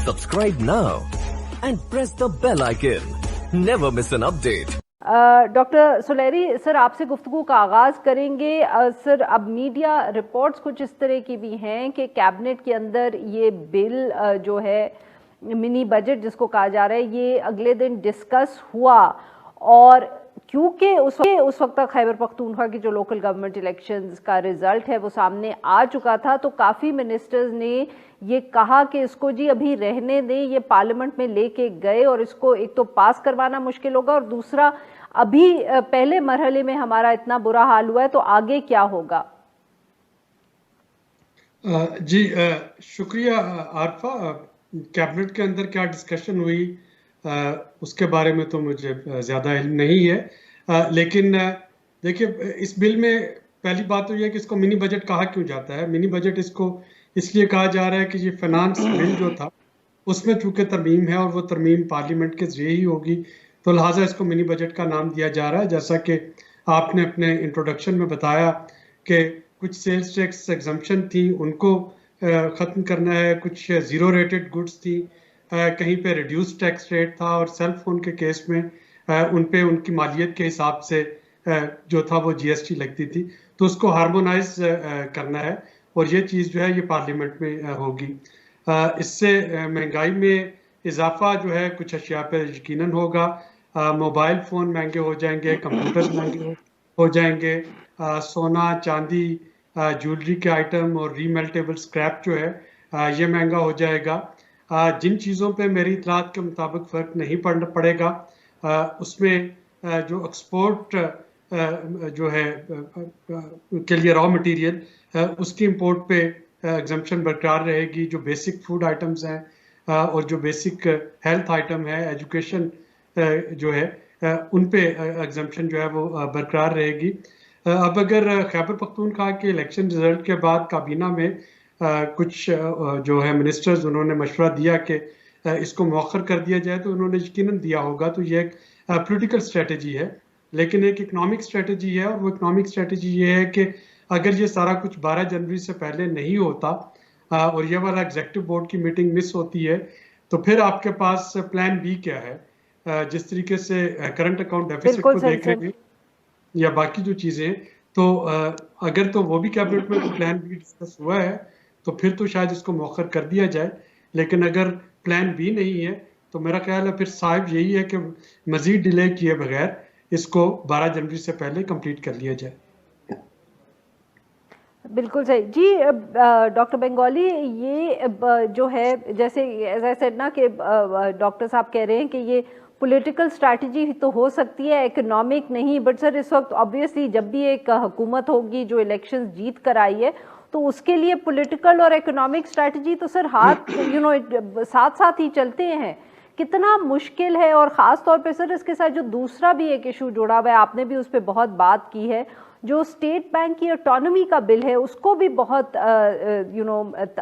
Subscribe now and press the bell icon. Never miss an update. Doctor Suleri sir, आपसे गुफ्तगू का आगाज़ करेंगे। सर, अब मीडिया रिपोर्ट्स कुछ इस तरह की भी हैं कि कैबिनेट के अंदर ये बिल जो है मिनी बजट जिसको कहा जा रहा है, ये अगले दिन डिस्कस हुआ, और क्योंकि उस वक्त खैबर पख्तूनख्वा की जो लोकल गवर्नमेंट इलेक्शंस का रिजल्ट है वो सामने आ चुका था, तो काफ़ी मिनिस्टर्स ने ये कहा कि इसको जी अभी रहने दें, ये पार्लियामेंट में लेके गए और इसको एक तो पास करवाना मुश्किल होगा, और दूसरा अभी पहले मरहले में हमारा इतना बुरा हाल हुआ है, तो आगे क्या होगा? जी शुक्रिया आरफा। कैबिनेट के अंदर क्या डिस्कशन हुई उसके बारे में तो मुझे ज़्यादा इल्म नहीं है, लेकिन देखिए, इस बिल में पहली बात तो यह है कि इसको मिनी बजट कहा क्यों जाता है। मिनी बजट इसको इसलिए कहा जा रहा है कि ये फाइनेंस बिल जो था उसमें चूंकि तरमीम है और वो तरमीम पार्लियामेंट के जरिए ही होगी, तो लिहाजा इसको मिनी बजट का नाम दिया जा रहा है। जैसा कि आपने अपने इंट्रोडक्शन में बताया कि कुछ सेल्स टैक्स एग्जम्पशन थी, उनको ख़त्म करना है, कुछ ज़ीरो रेटेड गुड्स थी, कहीं पे रिड्यूस टैक्स रेट था, और सेल फोन के केस में उन पे उनकी मालियत के हिसाब से जो था वो जीएसटी लगती थी, तो उसको हार्मोनाइज करना है, और ये चीज़ जो है ये पार्लियामेंट में होगी। इससे महंगाई में इजाफा जो है कुछ अशिया पे यकीनन होगा। मोबाइल फ़ोन महंगे हो जाएंगे, कंप्यूटर्स महंगे हो जाएंगे, सोना चांदी ज्वेलरी के आइटम और रीमेल्टेबल स्क्रैप जो है ये महंगा हो जाएगा। जिन चीज़ों पे मेरी इतलात के मुताबिक फ़र्क नहीं पड़ेगा उसमें जो एक्सपोर्ट जो है के लिए रॉ मटेरियल उसकी इंपोर्ट पे एग्जम्पशन बरकरार रहेगी। जो बेसिक फूड आइटम्स हैं और जो बेसिक हेल्थ आइटम है, एजुकेशन जो है, उन पे एग्जम्पशन जो है वो बरकरार रहेगी। अब अगर खैबर पख्तूनख्वा के इलेक्शन रिजल्ट के बाद काबीना में कुछ जो है मिनिस्टर्स उन्होंने मशवरा दिया कि इसको मौखर कर दिया जाए, तो उन्होंने यकीनन दिया होगा, तो ये एक पॉलिटिकल स्ट्रेटजी है, लेकिन एक इकोनॉमिक स्ट्रेटजी है। और वो इकोनॉमिक स्ट्रेटजी ये है कि अगर ये सारा कुछ 12 जनवरी से पहले नहीं होता और ये वाला एग्जीक्यूटिव बोर्ड की मीटिंग मिस होती है, तो फिर आपके पास प्लान बी क्या है। जिस तरीके से करंट अकाउंट डेफिसिट को देख रहे हैं या बाकी जो चीज़ें, तो अगर तो वो भी कैबिनेट में प्लान बी डिस्कस हुआ है तो फिर तो शायद इसको मौखर कर दिया जाए, लेकिन अगर प्लान बी नहीं है तो मेरा ख्याल है फिर साहब यही है कि मजीद डिले किए बगैर इसको 12 जनवरी से पहले कंप्लीट कर लिया जाए। बिल्कुल सही जी। डॉक्टर बेंगोली, ये जो है जैसे एज आई सेड ना कि डॉक्टर साहब कह रहे हैं कि ये पॉलिटिकल स्ट्रैटेजी तो हो सकती है, इकोनॉमिक नहीं। बट सर, इस वक्त ऑब्वियसली जब भी एक हुकूमत होगी जो इलेक्शंस जीत कर आई है, तो उसके लिए पॉलिटिकल और इकोनॉमिक स्ट्रैटेजी तो सर हाथ साथ साथ ही चलते हैं। कितना मुश्किल है, और ख़ास तौर पे सर इसके साथ जो दूसरा भी एक इशू जुड़ा हुआ है, आपने भी उस पर बहुत बात की है, जो स्टेट बैंक की ऑटोनॉमी का बिल है, उसको भी बहुत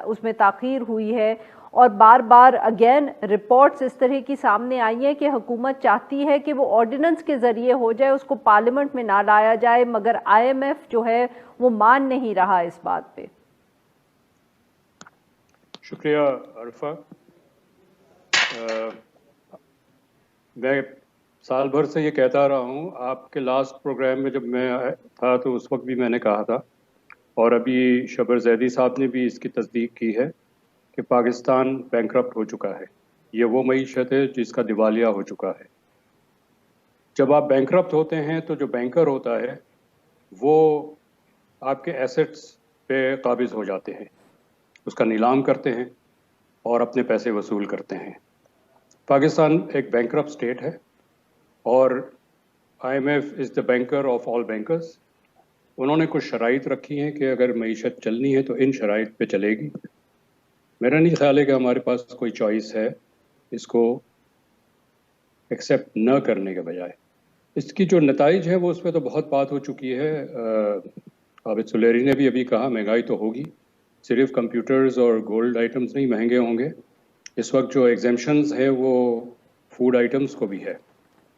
उसमें ताख़ीर हुई है, और बार बार अगेन रिपोर्ट्स इस तरह की सामने आई है कि हुकूमत चाहती है कि वो ऑर्डिनेंस के ज़रिए हो जाए, उसको पार्लियामेंट में ना लाया जाए, मगर IMF जो है वो मान नहीं रहा इस बात पे। शुक्रिया अरफा। मैं साल भर से ये कहता रहा हूँ, आपके लास्ट प्रोग्राम में जब मैं था तो उस वक्त भी मैंने कहा था, और अभी शबर जैदी साहब ने भी इसकी तस्दीक की है कि पाकिस्तान बैंकरप्ट हो चुका है। ये वो मईशत है जिसका दिवालिया हो चुका है। जब आप बैंकरप्ट होते हैं तो जो बैंकर होता है वो आपके एसेट्स पे काबिज हो जाते हैं, उसका नीलाम करते हैं और अपने पैसे वसूल करते हैं। पाकिस्तान एक बैंकरप्ट स्टेट है और IMF is the banker of all bankers. उन्होंने कुछ शराइत रखी हैं कि अगर मईशत चलनी है तो इन शराइत पे चलेगी। मेरा नहीं ख्याल है कि हमारे पास कोई चॉइस है इसको एक्सेप्ट न करने के बजाय। इसकी जो नताइज है वो उस पर तो बहुत बात हो चुकी है। आबिद सुलेरी ने भी अभी कहा महंगाई तो होगी, सिर्फ कंप्यूटर्स और गोल्ड आइटम्स नहीं महंगे होंगे। इस वक्त जो एग्जेम्पशंस है वो फूड आइटम्स को भी है।